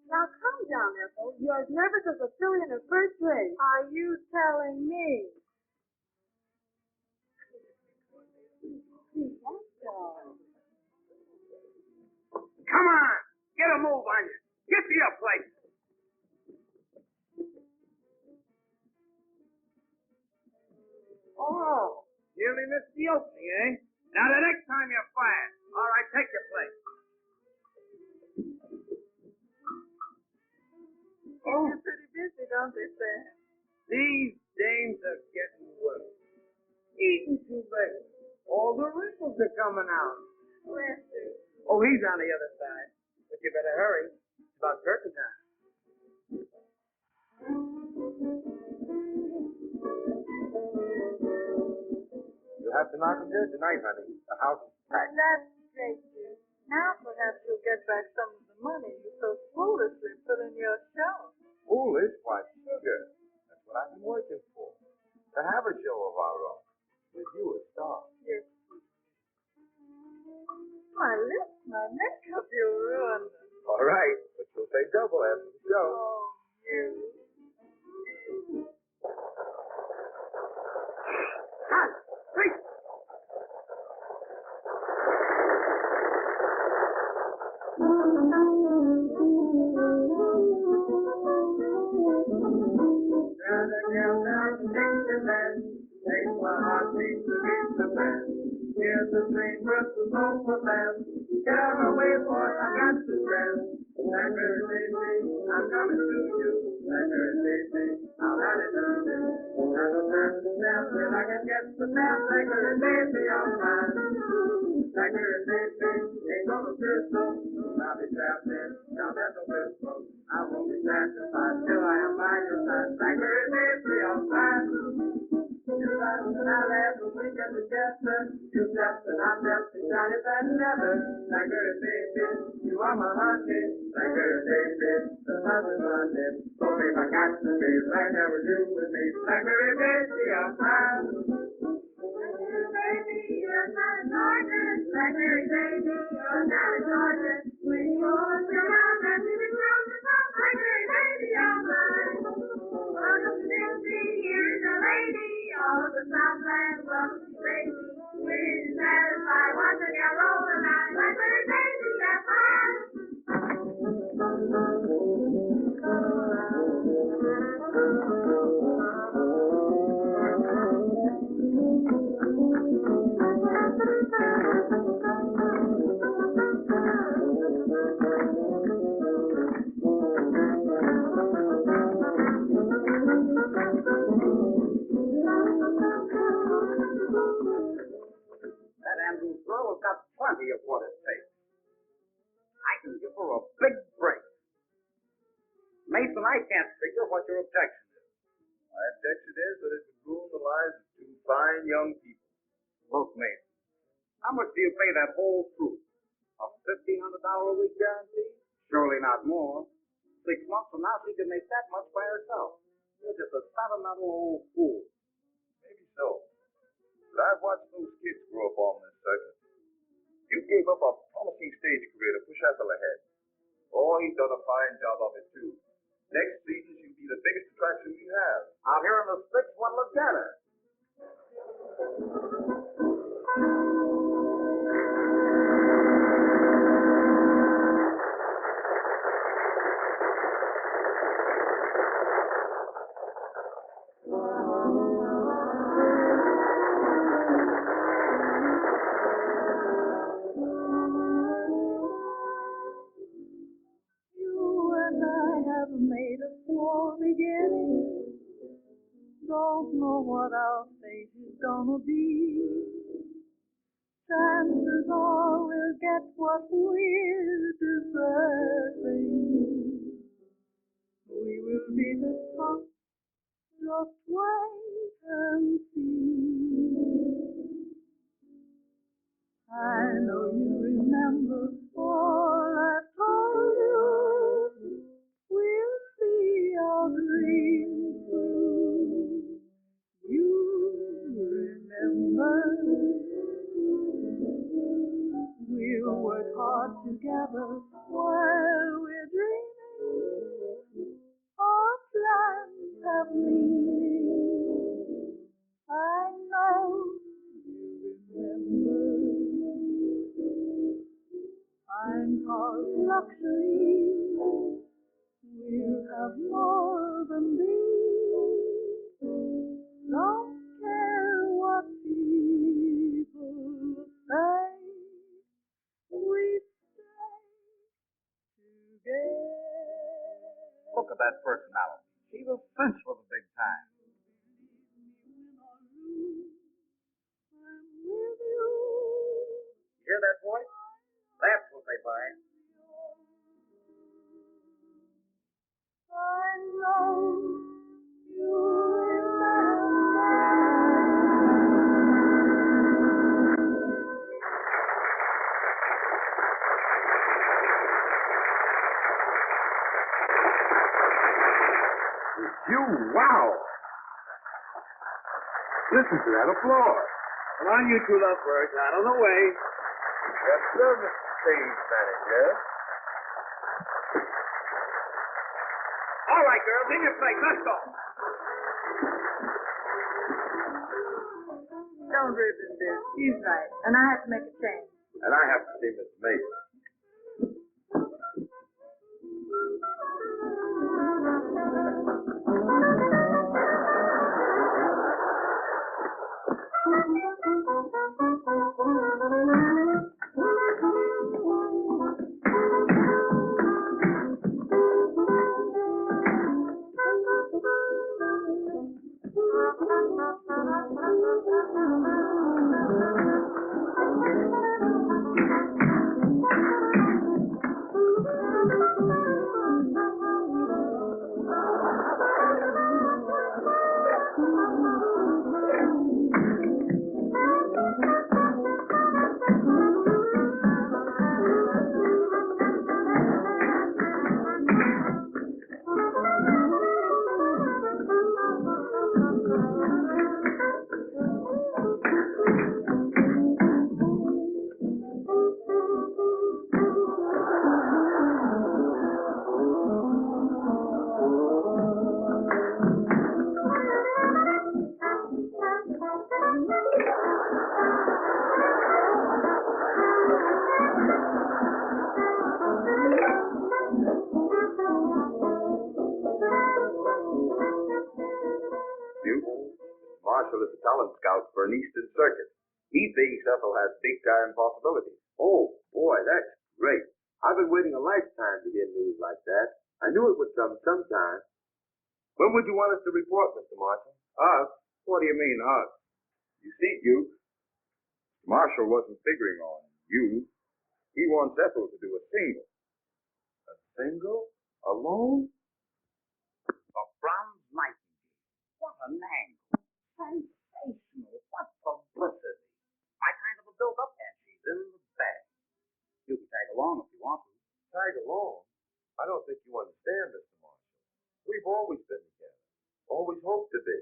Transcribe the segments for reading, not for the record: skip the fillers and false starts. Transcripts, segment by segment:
Now, calm down, Ethel. You're as nervous as a filly in her first race. Are you telling me? Come on! Get a move on you! Get to your place! Oh, nearly missed the opening, eh? Now the next time you're fired. All right, take your place. Oh, you're pretty busy, don't they, Sam? These dames are getting worse. Eating too late. All the wrinkles are coming out. Where's he? Oh, he's on the other side. But you better hurry. It's about curtain time. You have to knock him dead tonight, honey. The house is packed. That's great, dear. Now perhaps you'll get back some of the money you so foolishly put in your show. Foolish? Why, sugar. That's what I've been working for. To have a show of our own. With you a star. Yes. My lips, my makeup, you ruined them. All right, but you'll pay double after the show. Oh, you. Hi! Wait! There's a girl down in Dixieland, takes my heartbeat to reach the band. Here's the train burst of hope for them. Get out of my way, boy, I got to dance. Blackberry baby, I'm coming to you. Blackberry baby, I'll have it to you. Have no time to dance till I can get the dance. Blackberry baby, all mine. Blackberry baby, ain't gonna feel so. I'll be trapped in, now that's no Christmas. I won't be satisfied till I am by your side. Blackberry baby, all mine. laugh and we get together. You steps and I steps and shiny fat leather. Blackberry baby, you are my honey. Blackberry baby, the sun is running. So babe, I got to be right there with you with me. Blackberry baby, I'm fine. Baby, you're not gorgeous. Blackberry baby, you're not gorgeous. When you're around, I see the ground to top. Blackberry baby, I'm mine. Welcome to Dixie, here's a lady. All of the Southland, welcome to baby. We're satisfied once again, rolling out. Blackberry baby, that's fine. That Andrews girl has got plenty of what it takes. I can give her a big break. Mason, I can't figure what your objection is. My objection is that it would ruin the lives of two fine young people. Look, Mason, how much do you pay that whole troupe? A $1,500 a week guarantee? Surely not more. 6 months from now, she can make that much by herself. You're just a sentimental old fool. Maybe so. But I've watched those kids grow up on this circuit. You gave up a promising stage career to push Ethel ahead. Oh, he's done a fine job of it, too. Next season, she'll be the biggest attraction we have. Out here in the sticks, one look at her. You and I have made a small beginning. Don't know what our fate is gonna be. Chances are we'll get what we're deserving. We will be the top. Just wait and see. I know you remember all I told you. We'll see our dreams through. You remember. We'll work hard together while we're dreaming. Our plans have meaning. I know you remember. Fine cars, luxury. We'll have more than these. Don't care what people say. We stay together. Look at that personality. She will cinch for the big time. Hear that voice? That's what they buy. I know you remember. You, wow! Listen to that applause. Come on, you two lovebirds, out of the way. Yes, sir, Mr. Stage Manager. All right, girls, in your place. Let's go. Don't rip him, dear. He's right. And I have to make a change. And I have to see Miss Mason. Marshal is a talent scout for an Eastern Circuit. He thinks Ethel has big-time possibilities. Oh, boy, that's great. I've been waiting a lifetime to hear news like that. I knew it would come sometime. When would you want us to report, Mr. Marshal? Us? What do you mean, us? You see, Marshal wasn't figuring on you. He wants Ethel to do a single. A single? Alone? The Bronze Nightingale. What an angle. Sensational. What publicity. My kind of a build-up, and she's in the bag. You can tag along if you want to. Tag along? I don't think you understand, Mr. Marshal. We've always been together. Always hoped to be.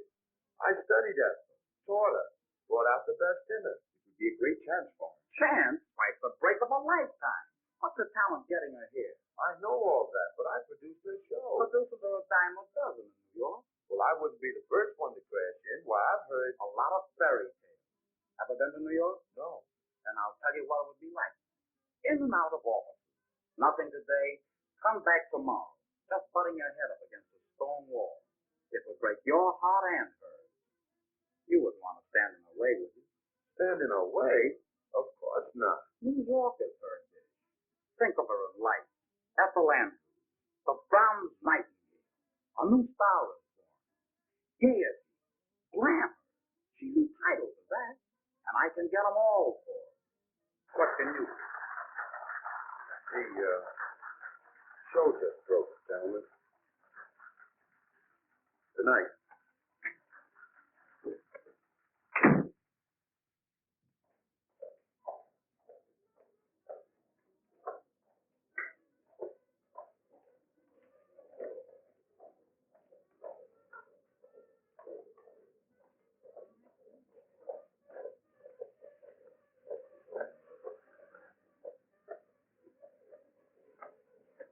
I studied Ethel, taught her, brought out the best in her. It would be a great chance for her. Chance? Why, it's the break of a lifetime. What's the talent getting her here? I know all that, but I produced her show. Producers are a dime a dozen in New York. Well, I wouldn't be the first one to crash in. Why, I've heard A lot of fairy tales. Ever been to New York? no. Then I'll tell you what it would be like. In and out of office. Nothing today. Come back tomorrow. Just butting your head up against a stone wall. It would break your heart and hers. You wouldn't want to stand in her way, would you? Stand in her way? Of course not. New York is her dish. Think of her as life. Ethel Andrews, the Bronze Nightingale. A new star is born. Gaiety, glamour. She's entitled to that. And I can get them all for her. What can you do? The show just broke, gentlemen. Good night.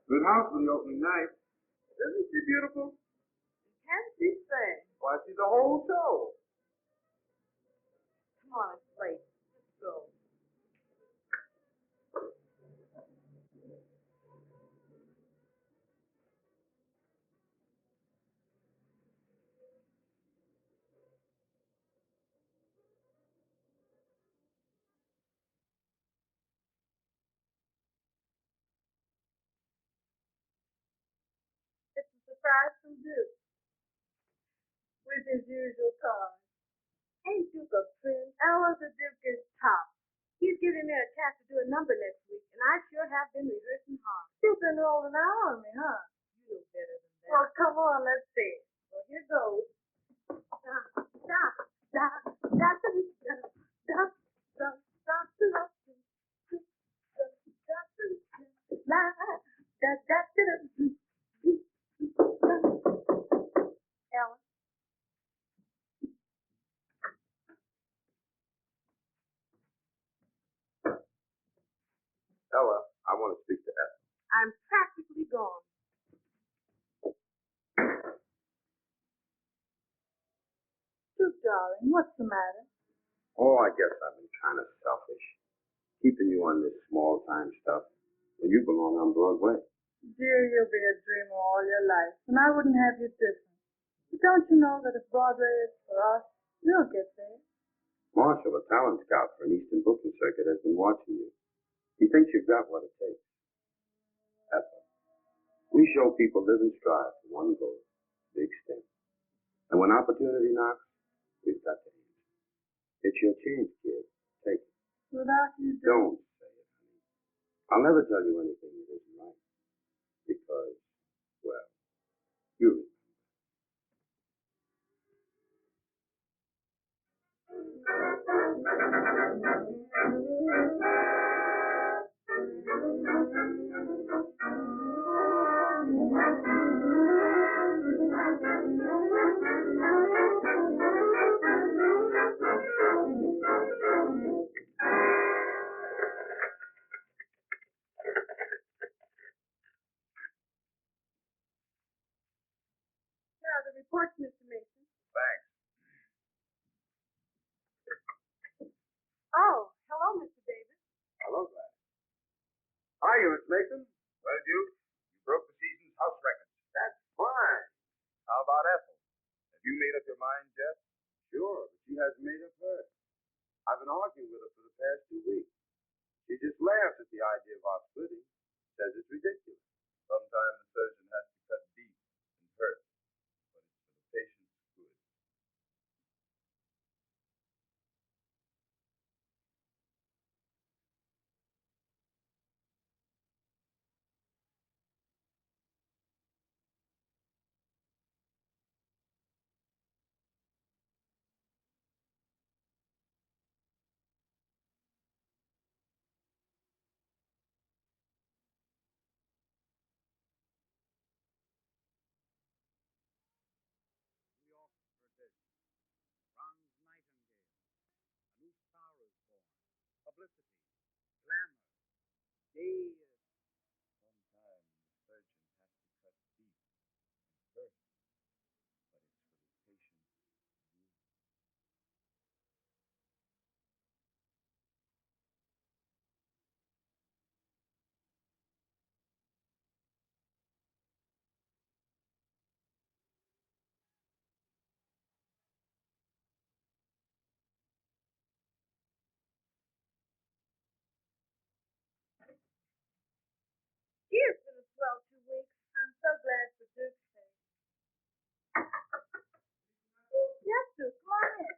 Good house for the opening night. Isn't she beautiful? Can she sing? Why, she's the whole show. Come on, it's late. Let's go. It's a surprise from Duke. With his usual card. Ain't Duke a prince? Ella, the Duke is top. He's giving me a chance to do a number next week, and I sure have been rehearsing hard. You've been rolling out on me, huh? You know better than that. Well, come on, let's see it. Well, here goes. Da, da, da, da, da, da, da, da, da, da, Ellen, Ella, I want to speak to Ethel. I'm practically gone. Duke, darling, what's the matter? Oh, I guess I've been kind of selfish. Keeping you on this small-time stuff when you belong on Broadway. Dear, you'll be a dreamer all your life, and I wouldn't have you different. But don't you know that if Broadway is for us, we'll get there? Marshall, a talent scout for an Eastern booking circuit, has been watching you. He thinks you've got what it takes. Ethel, we show people live and strive for one goal, big step. And when opportunity knocks, we've got to answer. It's your chance, kid. Take it. Without you, Duke. Don't say it, honey. I'll never tell you anything that isn't right. Because, well, you remember. Yeah, the report's Mr. Mason. Thanks. Oh, hello, Mr. Davis. Hello, Gladys. Hi, Miss Mason. Well, Duke, you broke the season's house record. That's fine. How about Ethel? Have you made up your mind yet? Sure, but she she hasn't made up her. I've been arguing with her for the past 2 weeks. She just laughs at the idea of our splitting, says it's ridiculous. Sometimes the surgeon has to cut deep and hurt, but it's for the patient's good. New York tradition. Bronze Nightingale. A new star is born. Publicity. Glamour. Gay. Sometimes the surgeon has to cut deep and hurt, but it's for the patient's good. It's been a swell 2 weeks. I'm so glad for Duke's sake. Yes, Duke, come on in.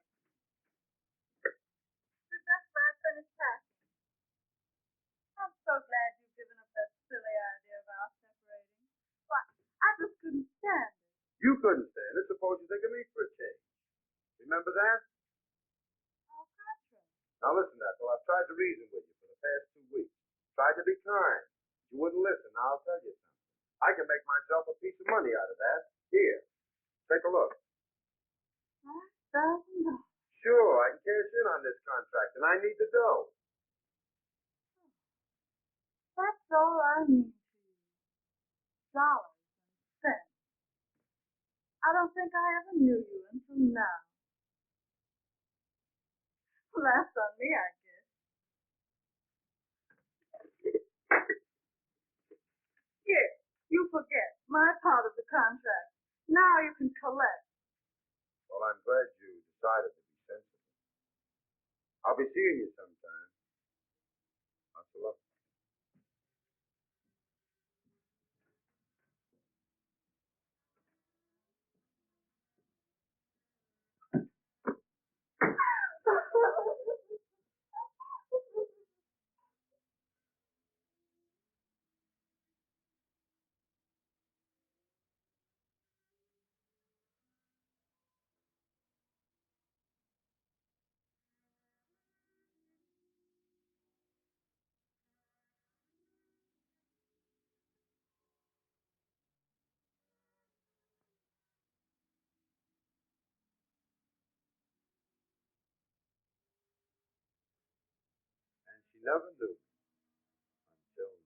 Duke, that's why I finished packing. I'm so glad you've given up that silly idea of our separating. Why, I just couldn't stand it. You couldn't stand it. Suppose you think of me for a change. Remember that? Au contraire. Now listen, Ethel, I've tried to reason with you for the past 2 weeks. Tried to be kind. You wouldn't listen. Now I'll tell you something. I can make myself a piece of money out of that. Here, take a look. $5,000. Sure, I can cash in on this contract, and I need the dough. That's all I mean to you. Dollars and cents. I don't think I ever knew you until now. Well, that's on me, I guess. Here, you forget my part of the contract. Now you can collect. Well, I'm glad you decided to be sensible. I'll be seeing you sometime. Lots of luck. And she never knew until now.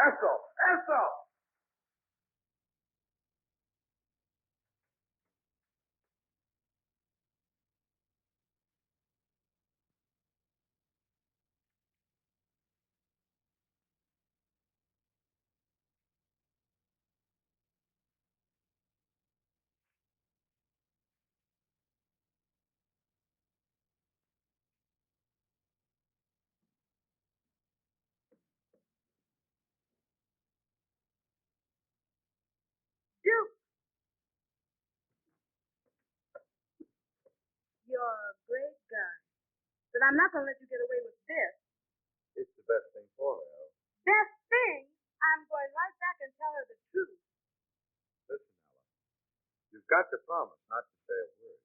Ethel! Ethel! Duke, you're a great guy. But I'm not going to let you get away with this. It's the best thing for her, Al. Best thing, I'm going right back and tell her the truth. Listen, Ella, you've got to promise not to say a word.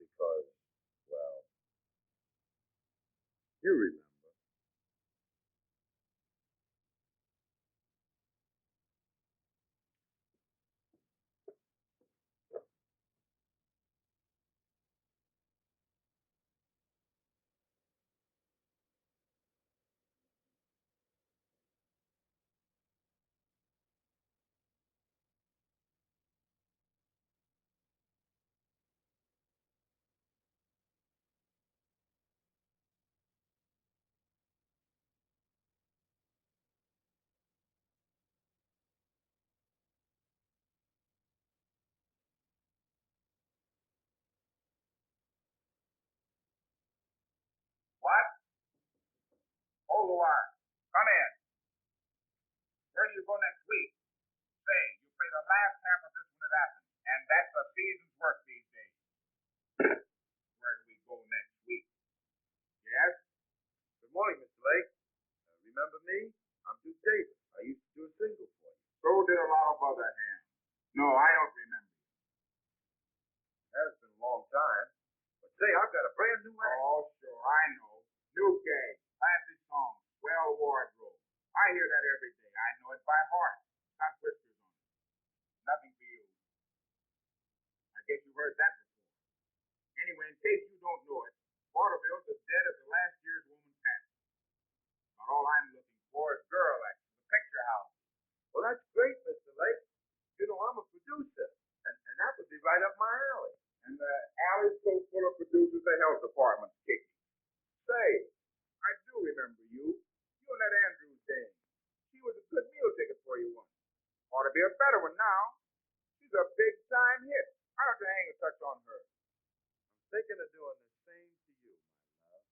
Because, well, you remember. wire. Come in. Where do you go next week? Say, you pay the last half of this when it happens. And that's a season's work these days. Where do we go next week? Yes? Good morning, Mr. Lake. Remember me? I'm Duke Davis. I used to do a single for you. So did a lot of other hands. No, I don't remember. It's been a long time. But say, I've got a brand new act. Oh, sure, I know. New gag, classic song, swell wardrobe. I hear that every day. I know it by heart. Got whispers on it. Nothing for you. I guess you heard that before. Anyway, in case you don't know it, Waterville's as dead as the last year's woman passed. But all I'm looking for is girl action, the picture house. Well, that's great, Mr. Lake. You know, I'm a producer. And that would be right up my alley. And the alley's so full of producers, the health department's kicked. Say, I do remember you. You and that Andrews dame. She was a good meal ticket for you once. Ought to be a better one now. She's a big time hit. Why don't you hang a touch on her? I'm thinking of doing the same to you, my love.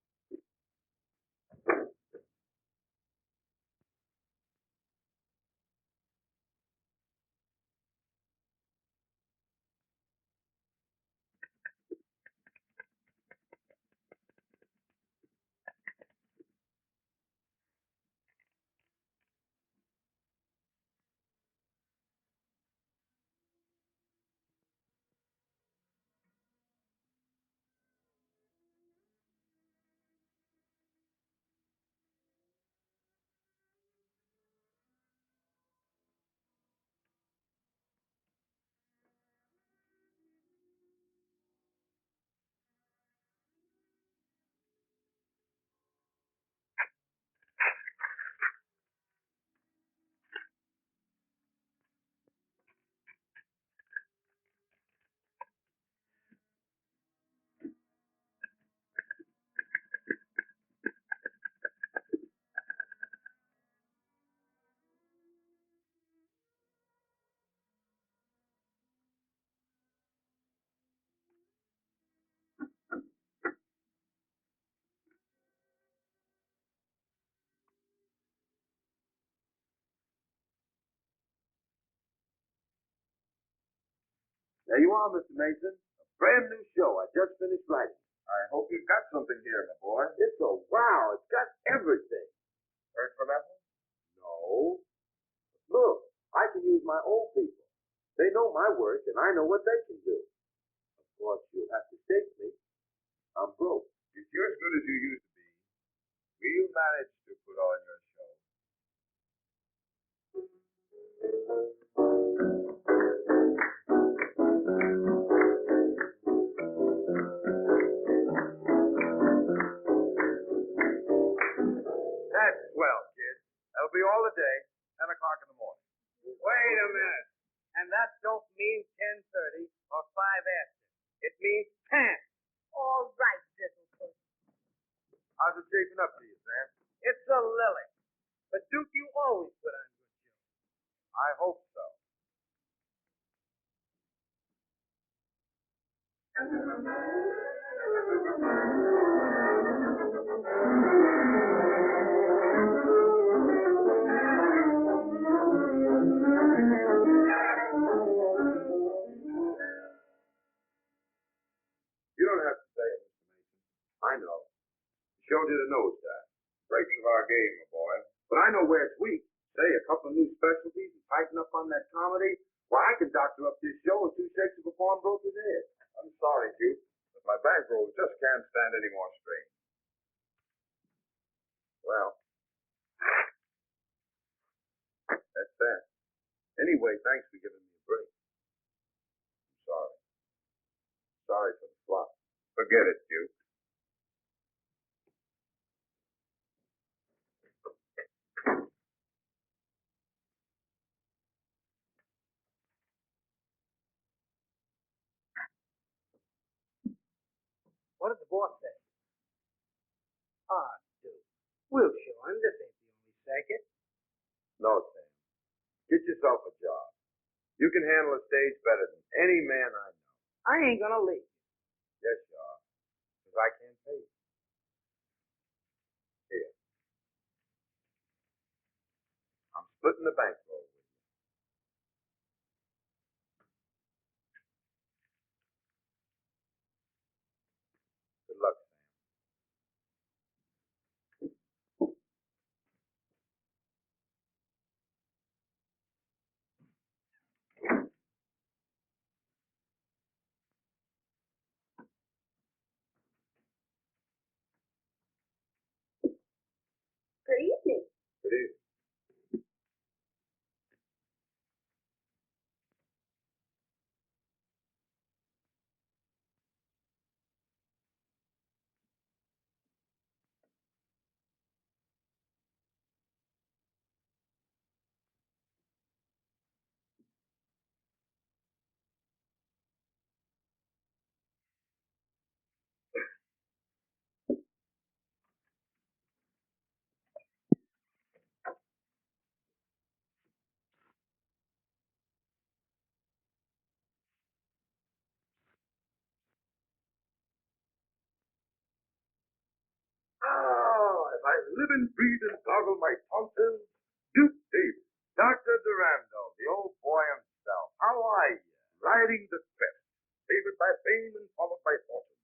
There you are, Mr. Mason. A brand new show. I just finished writing. I hope you've got something here, my boy. It's a wow. It's got everything. Heard from Ethel? No. Look, I can use my old people. They know my work, and I know what they can do. Of course, you'll have to take me. I'm broke. If you're as good as you used to be, we'll manage to put on your show. That's swell, kid. That'll be all the day. 10 o'clock in the morning. Wait a minute. And that don't mean 10:30 or 5 after. It means 10. All right, Diddlefoot. How's it shaping up to you, Sam? It's a lily. But Duke, you always put on good shows. I hope so. You don't have to say it, Mr. Mason. I know. The show did a nosedive. Breaks of our game, my boy. But I know where it's weak. Say, a couple of new specialties and tighten up on that comedy. Well, I can doctor up this show in 2 shakes of a pawnbroker's head. I'm sorry, Duke, but my bankroll just can't stand any more strain. Well, that's that. Anyway, thanks for giving me a break. I'm sorry. Sorry for the flop. Forget it, Duke. What did the boss say? Ah, Duke. We'll show him. This ain't the only circuit. No, Sam. Get yourself a job. You can handle a stage better than any man I know. I ain't gonna leave. Yes, you are. Because I can't pay you. Here. splitting the bankroll. Good luck, Sam. Good evening. Good evening. If I live and breathe and toggle my tonsils, Duke Davis, Dr. Durando, the old boy himself. How are you? Riding the crest, favored by fame and followed by fortune.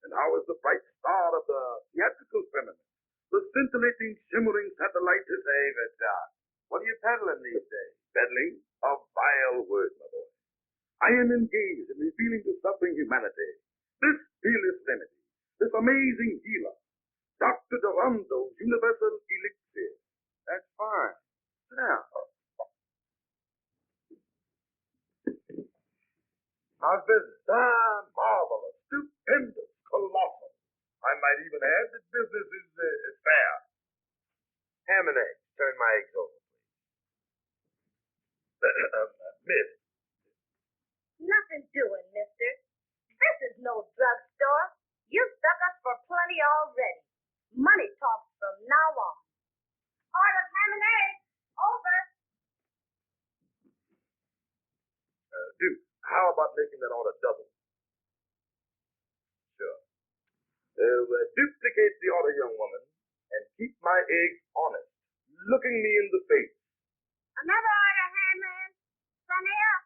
And how is the bright star of the theatrical firmament? The scintillating, shimmering satellite is David, Doc. What are you peddling these days? Peddling? A vile word, my boy. I am engaged in revealing to suffering humanity this fearless remedy, this amazing healer, Dr. Durando's universal elixir. That's fine. Sit down. How's business? Marvelous, stupendous, colossal. I might even add that business is fair. Ham and eggs. Turn my eggs over, please. Miss, Nothing doing, mister. This is no drugstore. You've stuck us for plenty already. Money talks from now on. Order of ham and eggs. Over. Duke, how about making that order double? Sure. Duplicate the order, young woman, and keep my eggs honest, looking me in the face. Another order, ham man. Sunny up.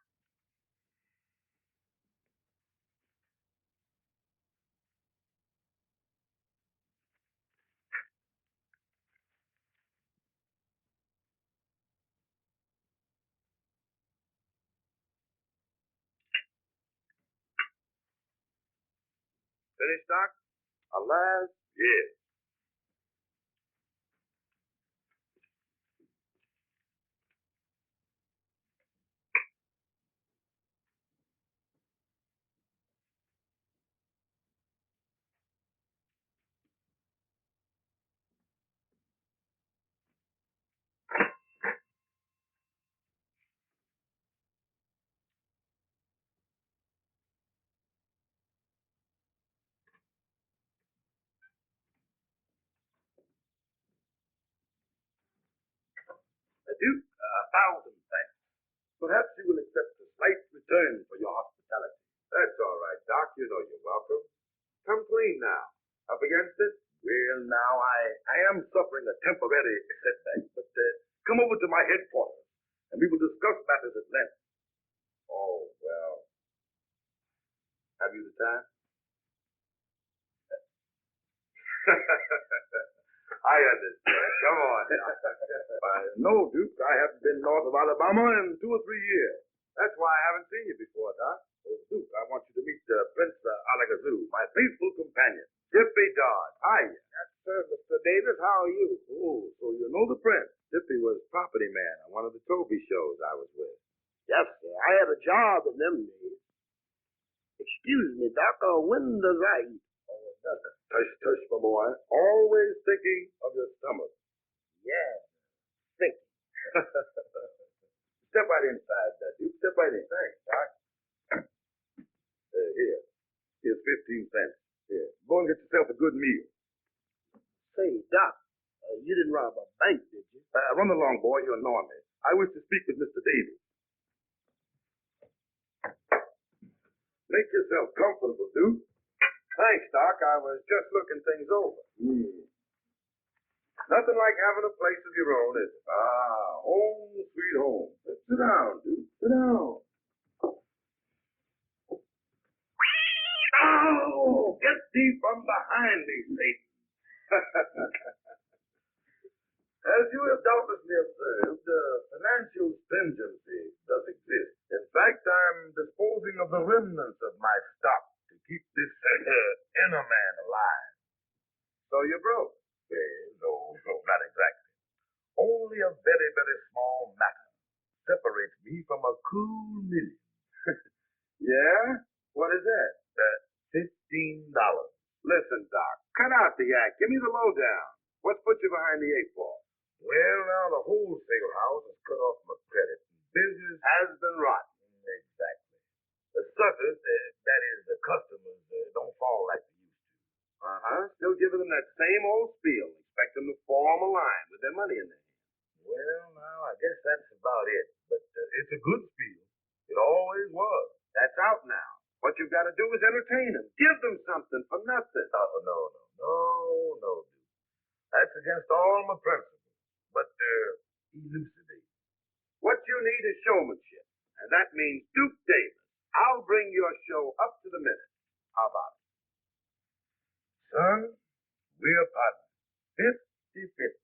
Finished, Doc? Alas, yes. Duke, 1,000 thanks. Perhaps you will accept a slight return for your hospitality. That's all right, Doc. You know you're welcome. Come clean now. Up against it? Well, now, I am suffering a temporary setback, but come over to my headquarters, and we will discuss matters at length. Oh, well. Have you the time? I understand. Come on. No, Duke. I haven't been north of Alabama in 2 or 3 years. That's why I haven't seen you before, Doc. Oh, Duke, I want you to meet Prince Alakazoo, my faithful companion. Jiffy Dodd. Hi. Yes, sir, Mr. Davis. How are you? Oh, so you know the Prince. Jiffy was property man on one of the trophy shows I was with. Yes, sir. I had a job in them days. Excuse me, Doc. When does I eat? Oh, nothing. Tush, tush, my boy. Always thinking of your stomach. Yeah, think. Step right inside, Duke. Step right in. Thanks, Doc. Here. Here's 15 cents. Here. Go and get yourself a good meal. Say, Doc, you didn't rob a bank, did you? Run along, boy. You annoy me. I wish to speak with Mr. Davis. Make yourself comfortable, Duke. Thanks, Doc. I was just looking things over. Nothing like having a place of your own, is it? Ah, home sweet home. Sit down, dude. Sit down. Oh, get thee from behind me, Satan. As you have doubtlessly observed, financial stringency does exist. In fact, I'm disposing of the remnants of my stock to keep this inner man alive. So you're broke. No, not exactly. Only a very, very small matter separates me from a cool million. Yeah? What is that? $15. Listen, Doc, cut out the act. Give me the lowdown. What's put you behind the 8 ball? Well, now the wholesale house is cut off my credit. Business Has been rotten. exactly. The suckers, that is, the customers, don't fall like they used to. Still giving them that same old spiel. Expect them to form a line with their money in their hand. Well, now I guess that's about it. But it's a good spiel. It always was. That's out now. What you've got to do is entertain them. Give them something for nothing. No, dude. That's against all my principles. But elucidate. What you need is showmanship. And that means Duke Davis. I'll bring your show up to the minute. How about it? Son, we're partners. 50-50.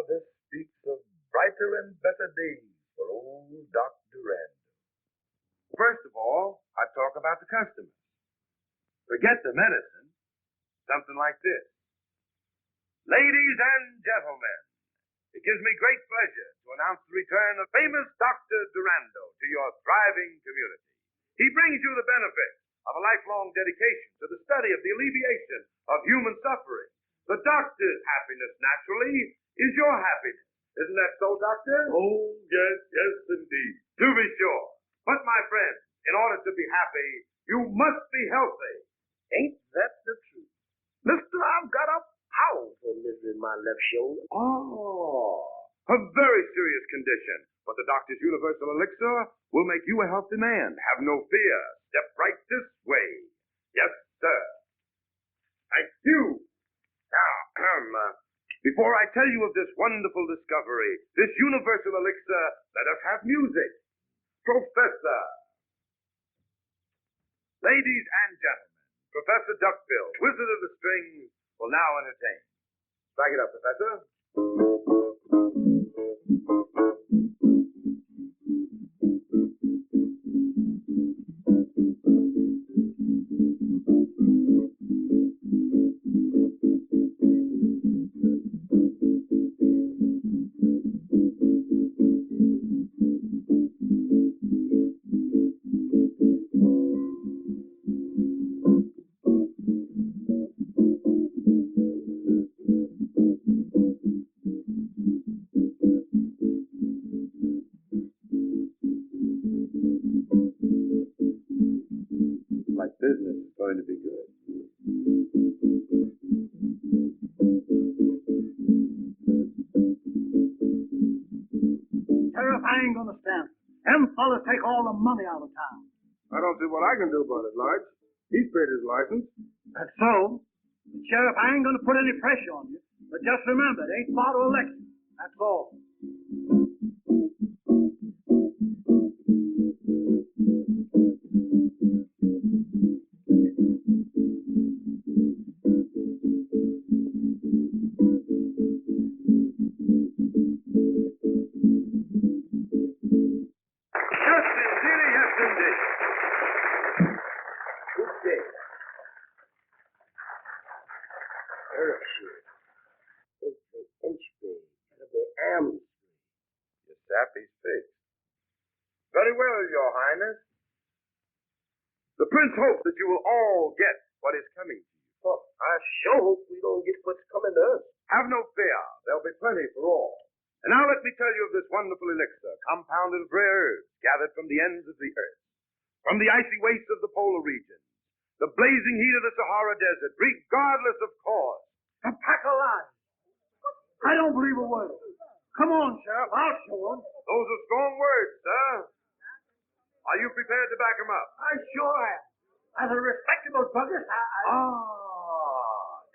This speaks of brighter and better days for old Doc Durando. First of all, I talk about the customers. Forget the medicine. Something like this. Ladies and gentlemen, it gives me great pleasure to announce the return of famous Dr. Durando to your thriving community. He brings you the benefits of a lifelong dedication to the study of the alleviation of human suffering. The doctor's happiness, naturally, is your happiness. Isn't that so, Doctor? Oh, yes, indeed. To be sure. But, my friend, in order to be happy, you must be healthy. Ain't that the truth? Mister, I've got a powerful misery in my left shoulder. Oh, a very serious condition. But the doctor's universal elixir will make you a healthy man. Have no fear. Step right this way. Yes, sir. Thank you. Now, before I tell you of this wonderful discovery, this universal elixir, let us have music. Professor. Ladies and gentlemen, Professor Duckbill, Wizard of the Strings, will now entertain. Strike it up, Professor. Like business is going to be good. Sheriff, I ain't gonna stand it. Them fellas take all the money out of town. I don't see what I can do about it, Large. He's paid his license. That's so. But Sheriff, I ain't gonna put any pressure on you. But just remember, it ain't far to election. That's all. Yes, indeed. Good day. Earth shit. It's the inch big. It'll be Am's. Your sappy's fixed. Very well, Your Highness. The Prince hopes that you will all get what is coming to you. Oh, I sure hope we don't get what's coming to us. Have no fear. There'll be plenty for all. And now let me tell you of this wonderful elixir, compounded of rare herbs gathered from the ends of the earth, from the icy wastes of the polar regions, the blazing heat of the Sahara Desert, regardless of cause. A pack of lies. I don't believe a word. Come on, Sheriff. I'll show them. Those are strong words, sir. Are you prepared to back them up? I sure am. As a respectable druggist,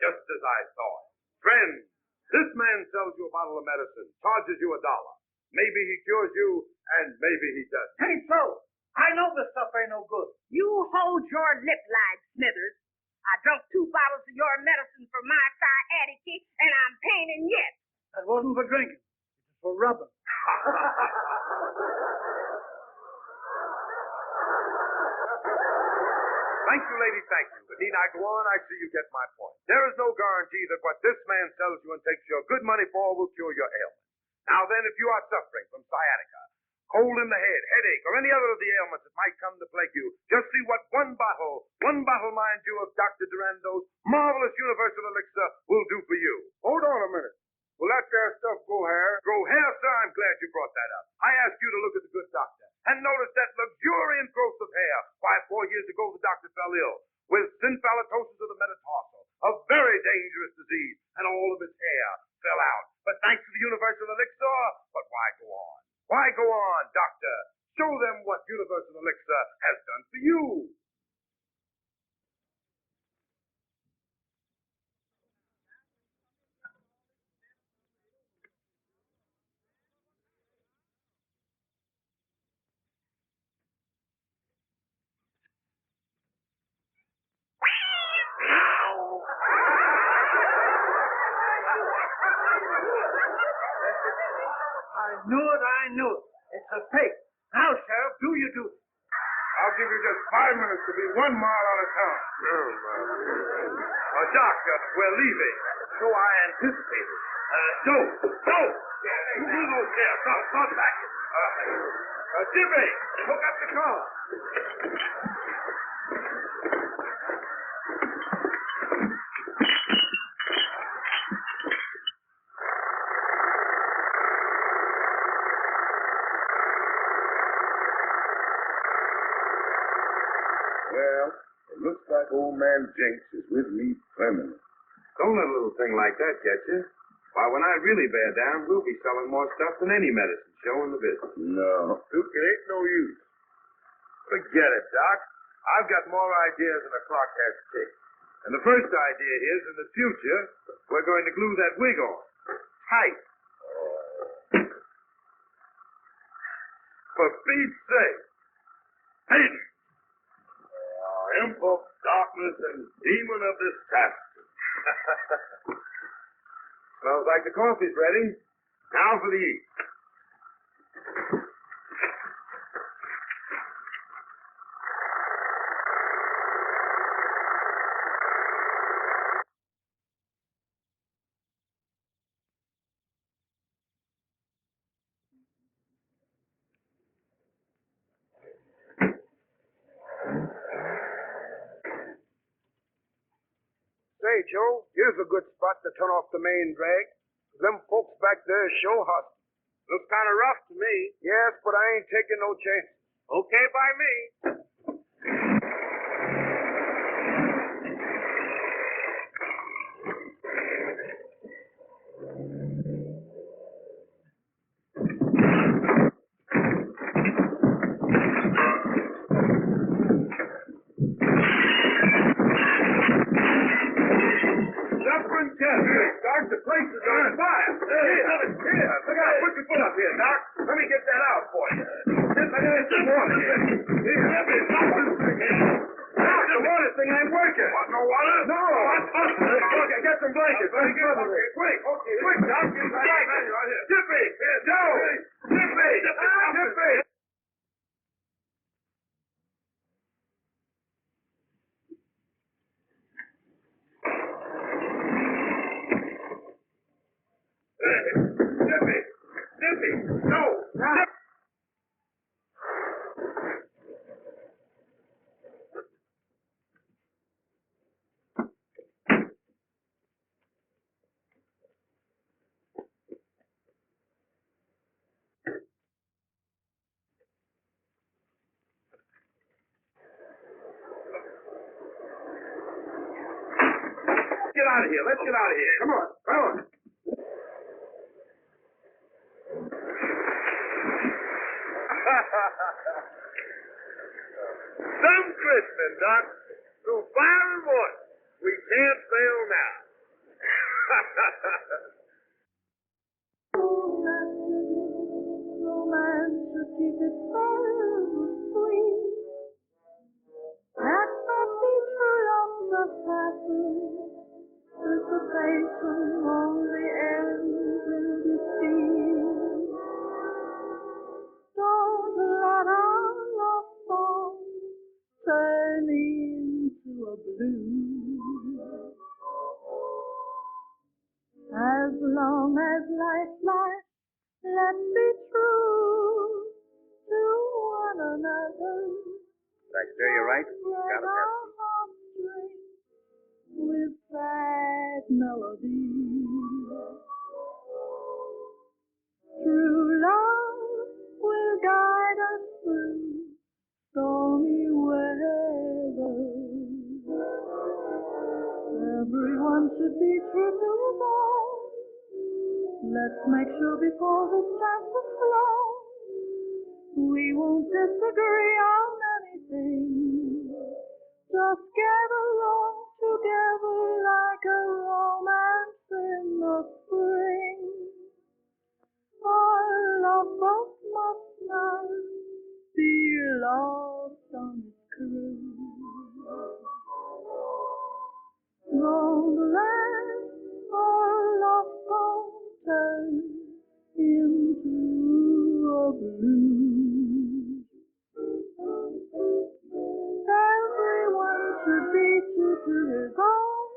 Just as I thought. Friends, This man sells you a bottle of medicine, charges you $1. Maybe he cures you, and maybe he doesn't. Ain't so. I know this stuff ain't no good. You hold your lip line, Smithers. I drunk 2 bottles of your medicine for my sciatica, and I'm paying yet. That wasn't for drinking. It's for rubbing. Thank you, lady, thank you. But need I go on? I see you get my point. There is no guarantee that what this man sells you and takes your good money for will cure your ailment. Now then, if you are suffering from sciatica, cold in the head, headache, or any other of the ailments that might come to plague you, just see what one bottle, mind you, of Dr. Durando's marvelous universal elixir will do for you. Hold on a minute. Will that there stuff grow hair? Grow hair, sir? I'm glad you brought that up. I asked you to look at the good doctor and notice that luxuriant growth of hair. Why, 4 years ago, the doctor fell ill with synfalatosis of the metatarsal, a very dangerous disease, and all of his hair fell out. But thanks to the universal elixir, but why go on? Why go on, doctor? Show them what universal elixir has done for you. I knew it. It's a fake. Now, Sheriff, do you do it? I'll give you just 5 minutes to be 1 mile out of town. Doc, we're leaving. So I anticipated. Joe! You move those chairs. Start back. Jiffy, hook up the car. Well, it looks like old man Jinx is with me permanently. Don't let a little thing like that get you. Why, when I really bear down, we'll be selling more stuff than any medicine show in the business. No. Duke, it ain't no use. Forget it, Doc. I've got more ideas than a clock has ticked. And the first idea is, in the future, we're going to glue that wig on. Tight. For Pete's sake. Pete! Imp of darkness and demon of disaster. Smells like the coffee's ready. Now for the eat. Say, Joe, here's a good spot to turn off the main drag. Them folks back there show hustling. Looks kind of rough to me. Yes, but I ain't taking no chance. Okay by me. Doc, the place is on fire. Here, look out. Put your foot up here, Doc. Let me get that out for you. Let me get some water here. Here. Doc, the water thing ain't working. What, no water? No. Okay, get some blankets. Let me get them. Okay, quick. Okay, quick, Doc. Get some blankets. Right here. Jiffy. Here, Joe. Jiffy. Jiffy. Jiffy, no! Get out of here. Let's get out of here. Come on. Come on. Some Christmas, Doc. Through fire and water. We can't fail now. As long as life lasts, let's be true to one another. Did I stir you right? Got a Pepsi. With sad melody. True love will guide us through stormy weather. Everyone should be true to his own. Let's make sure before this chance is flown, we won't disagree on anything. Just get along together like a romance in the spring. Our love boat must not be lost on its cruise. Don't let our love boat turn into a blues. Everyone should be true to his own.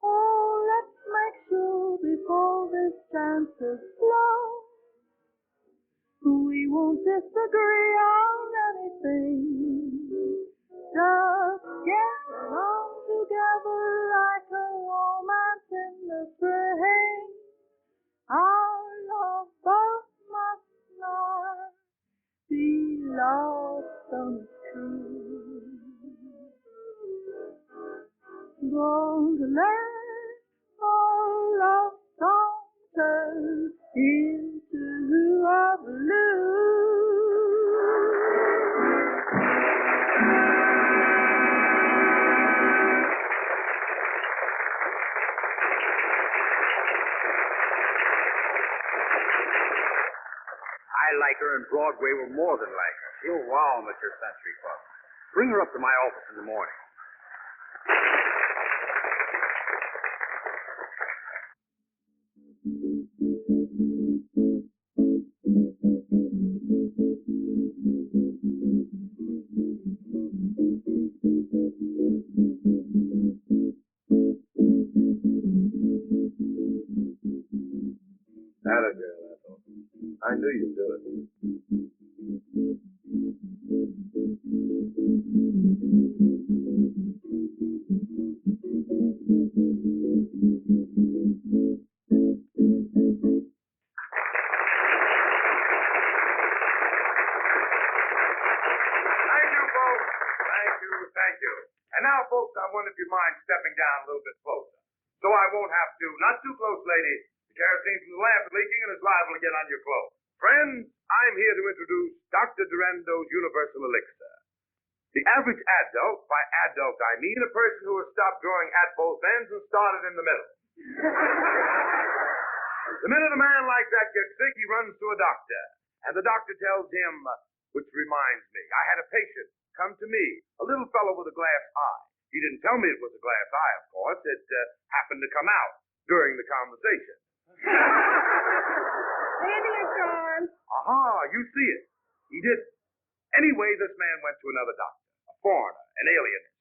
Oh, let's make sure before this chance is flown, we won't disagree on anything. Just get along together like a romance in the spring. Our love both must not be lost on its cruise. Don't let our love song turn into a blues. I like her, and Broadway will more than like her. She'll wow 'em at your Century Club. Bring her up to my office in the morning. Atta girl, Ethel. I knew you'd do it. Thank you. And now, folks, I wonder if you mind stepping down a little bit closer. So I won't have to, not too close, lady. The kerosene from the lamp is leaking and is liable to get on your clothes. Friends, I'm here to introduce Dr. Durando's Universal Elixir. The average adult, by adult I mean a person who has stopped growing at both ends and started in the middle. The minute a man like that gets sick, he runs to a doctor. And the doctor tells him, which reminds me, I had a patient come to me, a little fellow with a glass eye. He didn't tell me it was a glass eye, of course. It happened to come out during the conversation. Maybe it's gone. Aha, you see it. He did. Anyway, this man went to another doctor, a foreigner, an alienist.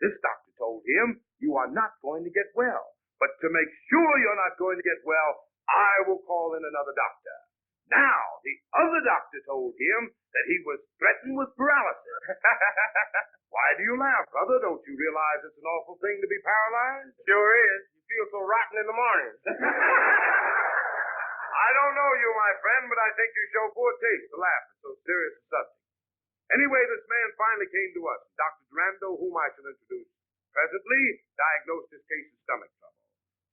This doctor told him, you are not going to get well. But to make sure you're not going to get well, I will call in another doctor. Now, the other doctor told him that he was threatened with paralysis. Why do you laugh, brother? Don't you realize it's an awful thing to be paralyzed? Sure is. You feel so rotten in the morning. I don't know you, my friend, but I think you show poor taste to laugh at so serious a subject. Anyway, this man finally came to us, Dr. Durando, whom I shall introduce presently, diagnosed his case of stomach trouble.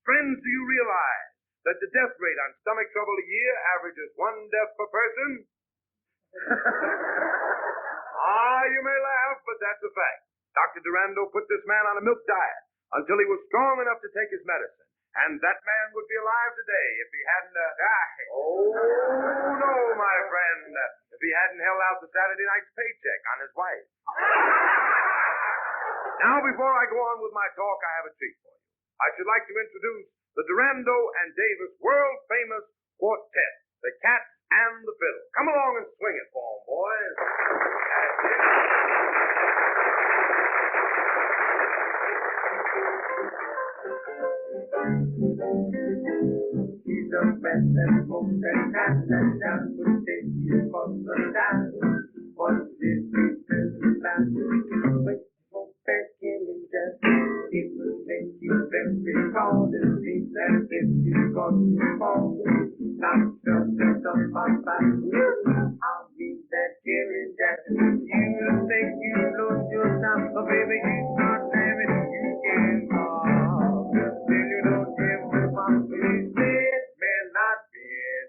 Friends, do you realize that the death rate on stomach trouble a year averages one death per person? You may laugh, but that's a fact. Dr. Durando put this man on a milk diet until he was strong enough to take his medicine. And that man would be alive today if he hadn't died. Oh, no, my friend. If he hadn't held out the Saturday night's paycheck on his wife. Now, before I go on with my talk, I have a treat for you. I should like to introduce the Durando and Davis world-famous quartet, the Cat and the Fiddle. Come along and swing it for 'em, boys. That's it. gas and smoke that gas and that would take you for some time. What did we do last week? When you smoke that killing gas, it will make you very cold. It seems as if you're going to fall. Knock yourself up by five. I'll be that killing gas. You think you lose your time, but baby, you start living, you can't fall. Then you don't give a fuck, please say it may not be it.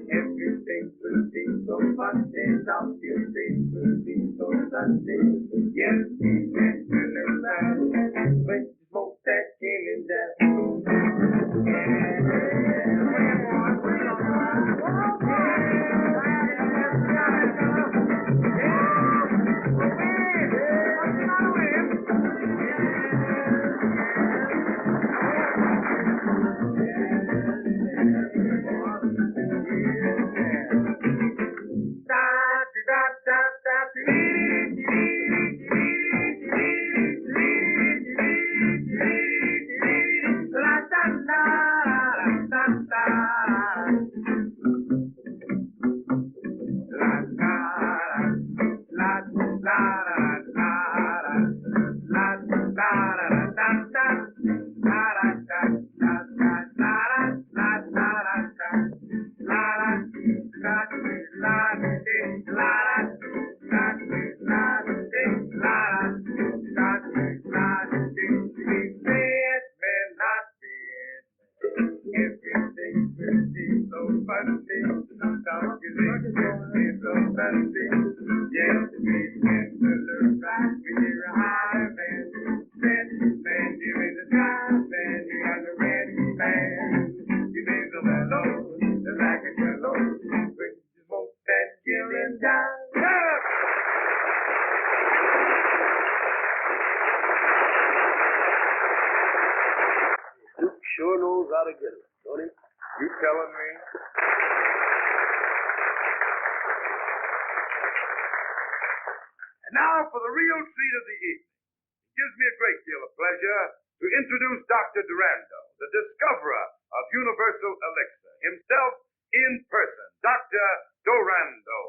Everything will be so fun, and all your days will be so Sunday. Yes, we can feel it right when you smoke that killing gas. Sure knows how to get it, don't he? You telling me? And now for the real treat of the evening. It gives me a great deal of pleasure to introduce Dr. Durando, the discoverer of universal elixir, himself in person, Dr. Durando.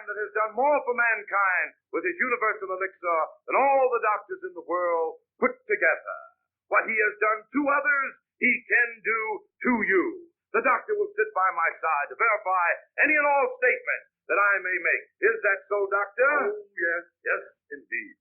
That has done more for mankind with his universal elixir than all the doctors in the world put together. What he has done to others, he can do to you. The doctor will sit by my side to verify any and all statements that I may make. Is that so, doctor? Oh, yes. Yes, indeed.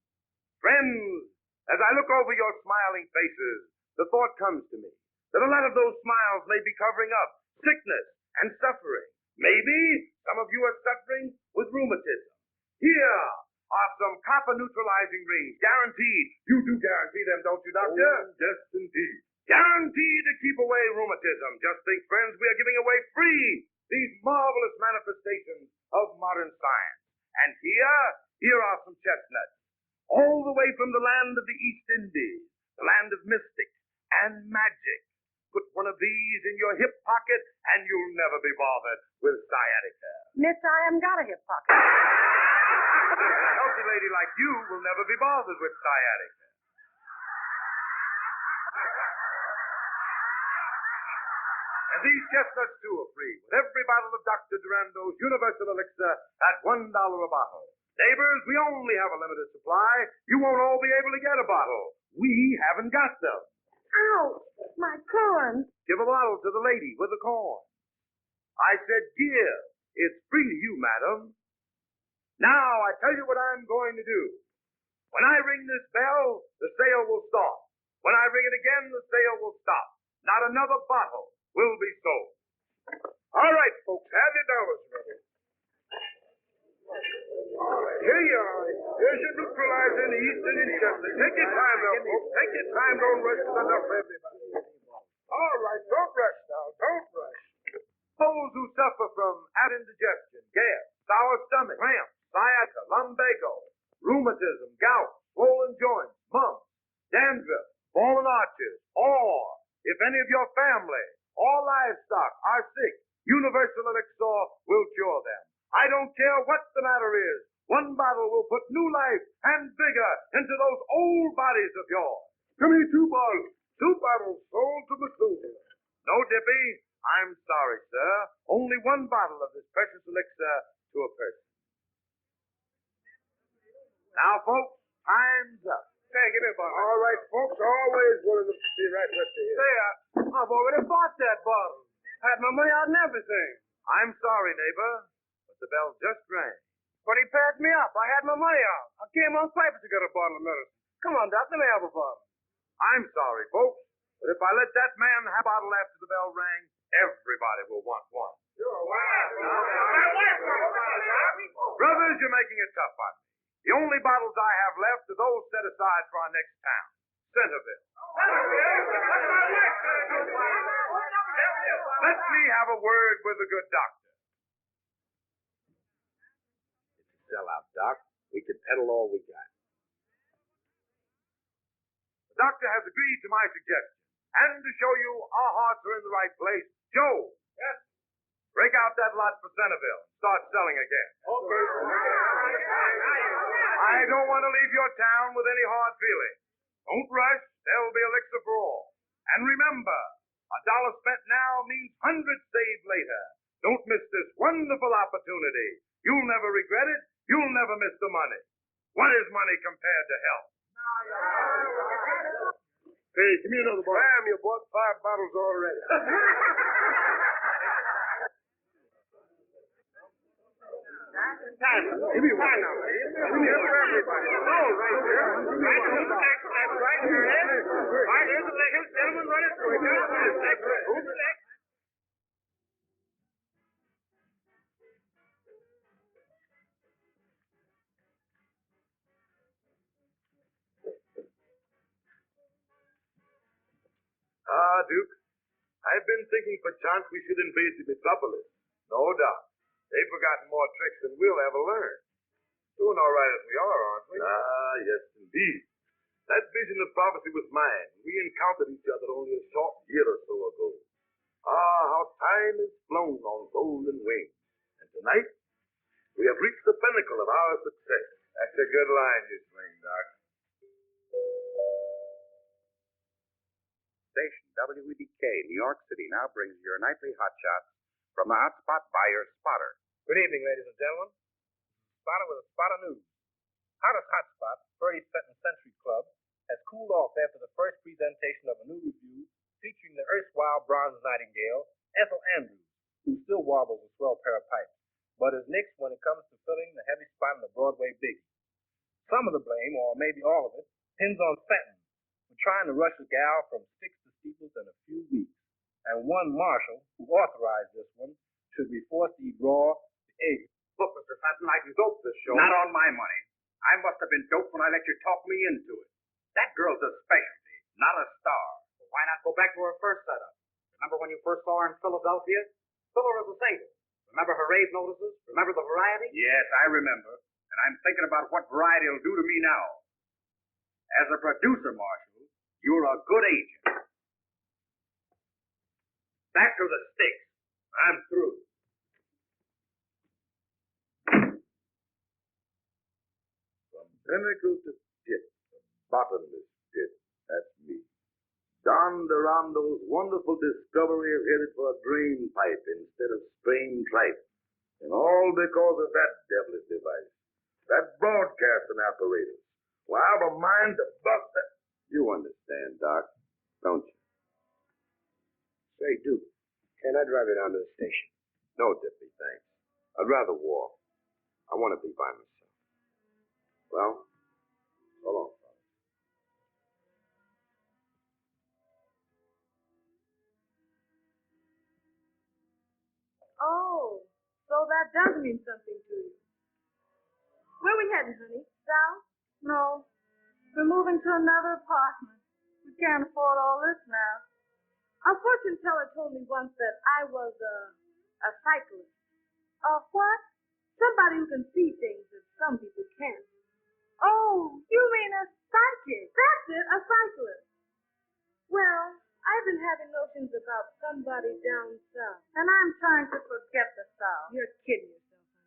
Friends, as I look over your smiling faces, the thought comes to me that a lot of those smiles may be covering up sickness and suffering. Maybe some of you are suffering with rheumatism. Here are some copper neutralizing rings. Guaranteed. You do guarantee them, don't you, doctor? Oh, yes, indeed. Guaranteed to keep away rheumatism. Just think, friends, we are giving away free these marvelous manifestations of modern science. And here are some chestnuts. All the way from the land of the East Indies, the land of mystics and magic. Put one of these in your hip pocket, and you'll never be bothered with sciatica. Miss, I haven't got a hip pocket. A healthy lady like you will never be bothered with sciatica. And these chestnuts, too, are free, with every bottle of Dr. Durando's Universal Elixir at $1 a bottle. Neighbors, we only have a limited supply. You won't all be able to get a bottle. We haven't got them. Ouch, my corn. Give a bottle to the lady with the corn. I said give. It's free to you, madam. Now, I tell you what I'm going to do. When I ring this bell, the sale will stop. When I ring it again, the sale will stop. Not another bottle will be sold. All right, folks, have your dollars ready. All right, here you are. Here's your neutralizer in the Eastern Inchester. Take your time now, folks. Take your time. Don't rush. There's enough for everybody. All right, don't rush now. Don't rush. Those who suffer from indigestion, gas, sour stomach, cramps, sciatica, lumbago, rheumatism, gout, swollen joints, mumps, dandruff, fallen arches, or if any of your family or livestock are sick, Universal Elixir will cure them. I don't care what the matter is. One bottle will put new life and vigor into those old bodies of yours. Give me 2 bottles. 2 bottles sold to McCluskey. No, Dippy, I'm sorry, sir. Only 1 bottle of this precious elixir to a person. Now, folks, time's up. Hey, give me a bottle. All right, folks. Always willing to be right with you. Say, I've already bought that bottle. Had my money out and everything. I'm sorry, neighbor, but the bell just rang. But he passed me up. I had my money out. I came on purpose to get a bottle of medicine. Come on, Doc, let me have a bottle. I'm sorry, folks, but if I let that man have a bottle after the bell rang, everybody will want one. Brothers, you're making it tough on me. The only bottles I have left are those set aside for our next town, Centerville. Let me have a word with the good doctor. It's a sellout, Doc. We can peddle all we got. The doctor has agreed to my suggestion, and to show you our hearts are in the right place, Joe. Yes. Break out that lot for Centerville. Start selling again. Okay. I don't want to leave your town with any hard feelings. Don't rush. There'll be elixir for all. And remember, $1 spent now means hundreds saved later. Don't miss this wonderful opportunity. You'll never regret it. You'll never miss the money. What is money compared to health? Hey, give me another bottle. Damn, you bought 5 bottles already. Give me one now. Give me for everybody. Oh, right there. Right there. That's right here. Right here's the next gentleman running through. Who's the next? Duke, I've been thinking perchance we should invade the metropolis. No doubt. They've forgotten more tricks than we'll ever learn. Doing all right as we are, aren't we? Yes, indeed. That vision of prophecy was mine. We encountered each other only a short year or so ago. How time has flown on golden wings. And tonight, we have reached the pinnacle of our success. That's a good line you sling, Doc. Station WEDK, New York City, now brings your nightly hot shots from the Hotspot Buyer Spotter. Good evening, ladies and gentlemen. Spotter with a spot of news. Hottest Hotspot, 32nd Century Club, has cooled off after the first presentation of a new review featuring the erstwhile bronze nightingale, Ethel Andrews, who still warbles a swell pair of pipes, but is nixed when it comes to filling the heavy spot in the Broadway biggie. Some of the blame, or maybe all of it, pins on Fenton for trying to rush a gal from sticks to steeples in a few weeks, and one Marshall, who authorized this one, should be forced to eat raw the eggs. Look, Mr. Fenton, I can dope this show. Not on my money. I must have been doped when I let you talk me into it. That girl's a specialty, not a star. Well, why not go back to her first setup? Remember when you first saw her in Philadelphia? Fill her as a single. Remember her rave notices? Remember the variety? Yes, I remember. And I'm thinking about what variety will do to me now. As a producer, Marshall, you're a good agent. Back to the sticks. I'm through. From pinnacle to pit, bottomless pit, that's me. Don Durando's wonderful discovery of headed for a drain pipe instead of strain tripe. And all because of that devilish device, that broadcasting apparatus. Well, I've a mind to bust that. You understand, Doc, don't you? Say, Duke, can I drive you down to the station? No, Dippy, thanks. I'd rather walk. I want to be by myself. Well, so long, fellas. Oh, so that does mean something to you. Where we heading, honey? South? No. We're moving to another apartment. We can't afford all this now. Our fortune teller told me once that I was a cyclist. A what? Somebody who can see things that some people can't. Oh, you mean a psychic. That's it, a cyclist. Well, I've been having notions about somebody down south, and I'm trying to forget the South. You're kidding yourself, honey.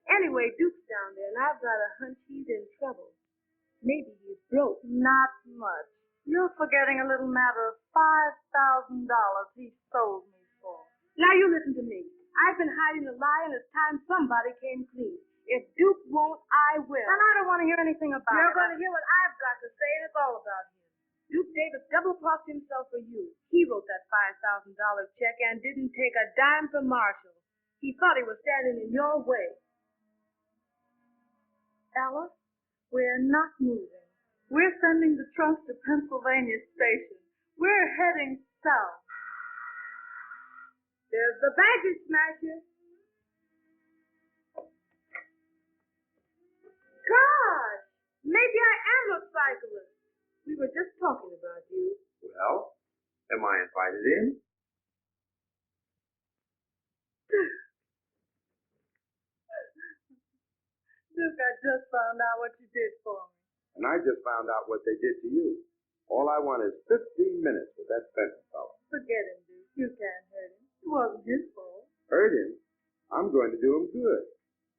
Anyway, Duke's down there, and I've got a hunch he's in trouble. Maybe he's broke. Not much. You're forgetting a little matter of $5,000 he sold me for. Now you listen to me. I've been hiding the lie, and it's time somebody came clean. If Duke won't, I will. And I don't want to hear anything about it. You're going to hear what I've got to say, and it's all about him. Duke Davis double-crossed himself for you. He wrote that $5,000 check and didn't take a dime from Marshall. He thought he was standing in your way. Alice, we're not moving. We're sending the trunks to Pennsylvania Station. We're heading south. There's the baggage smasher. Gosh, maybe I am a cyclist. We were just talking about you. Well, am I invited in? Duke, I just found out what you did for me. And I just found out what they did to you. All I want is 15 minutes with that Fenton fellow. Forget him, Duke. You can't hurt him. It wasn't his fault. Hurt him? I'm going to do him good.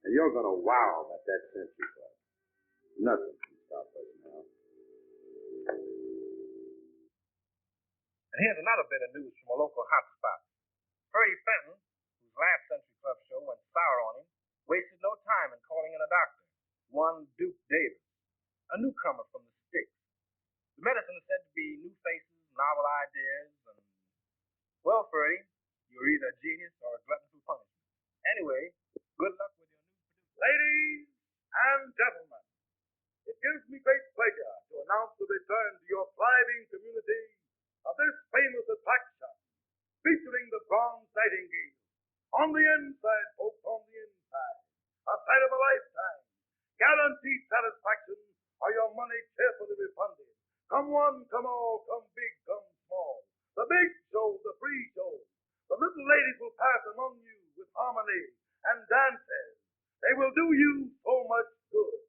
And you're going to wow him at that Century Club. Nothing can stop us now. And here's another bit of news from a local hotspot. Purdy Fenton, whose last Century Club show went sour on him, wasted no time in calling in a doctor, one Duke Davis, a newcomer from the sticks. The medicine is said to be new faces, novel ideas, and, well, Purdy, you're either a genius or a glutton for punishment. Anyway, good luck with your new producer. Ladies and gentlemen, it gives me great pleasure to announce the return to your thriving community of this famous attraction, featuring the bronze nightingale. On the inside, folks, on the inside. A sight of a lifetime. Guaranteed satisfaction or your money cheerfully refunded. Come one, come all, come big, come small. The big show, the free show. The little ladies will pass among you with harmony and dances. They will do you so much good.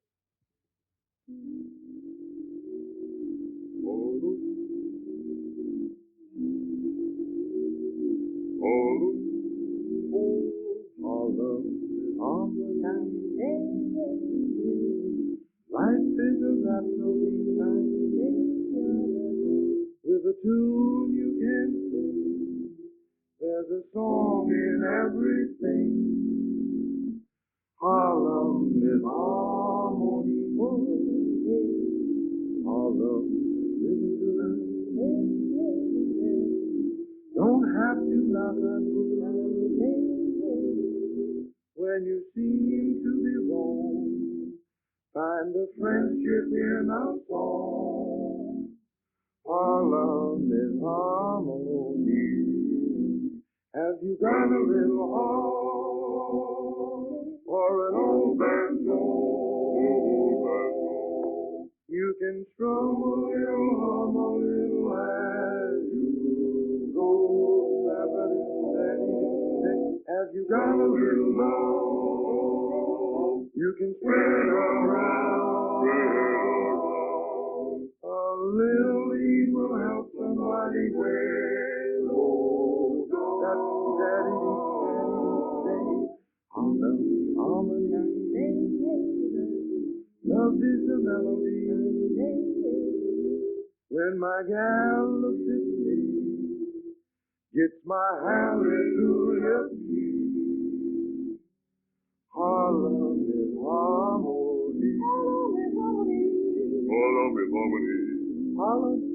Life is a rhapsody with a tune you can sing. There's a song in everything. Harlem is harmony. Harlem is living. Don't have to knock on wood when you seem to be wrong. Find the friendship in a song. Harlem is harmony. Have you got a little heart or an open door? You can strum a little, hum a little as you go. Have you got a little love? You can spread around. A little lead will help somebody way low. That's daddy, harmony. Love is a melody. When my gal looks at me, gets my hallelujah key. Harlem is harmony. Harlem is harmony. Harlem is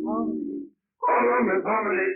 harmony. Harlem is harmony.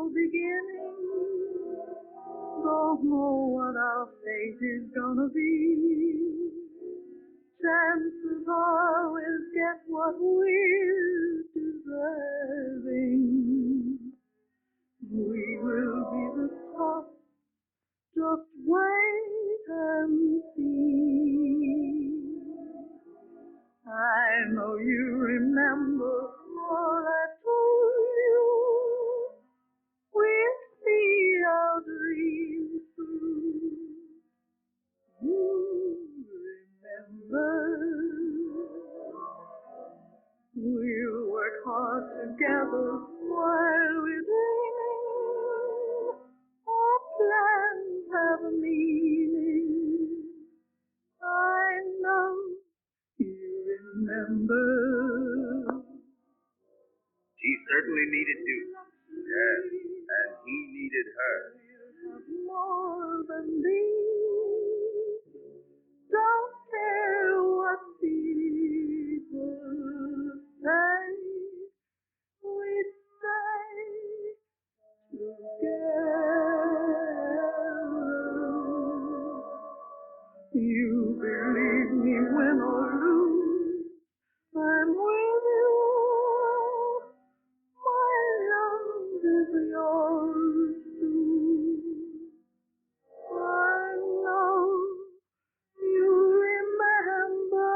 small beginning. Don't know what our fate is gonna be. Chances are we'll get what we're deserving. We will be the top. Just wait and see. I know you remember all I told you. We'll see our dreams through. You remember. We'll work hard together while we're dreaming. Our plans have a meaning. I know you remember. She certainly needed Duke. Yes, and he needed her. You have more than these. Don't care what people say. We stay together. You believe me when or lose, I'm with you. My love is yours too. I know you remember.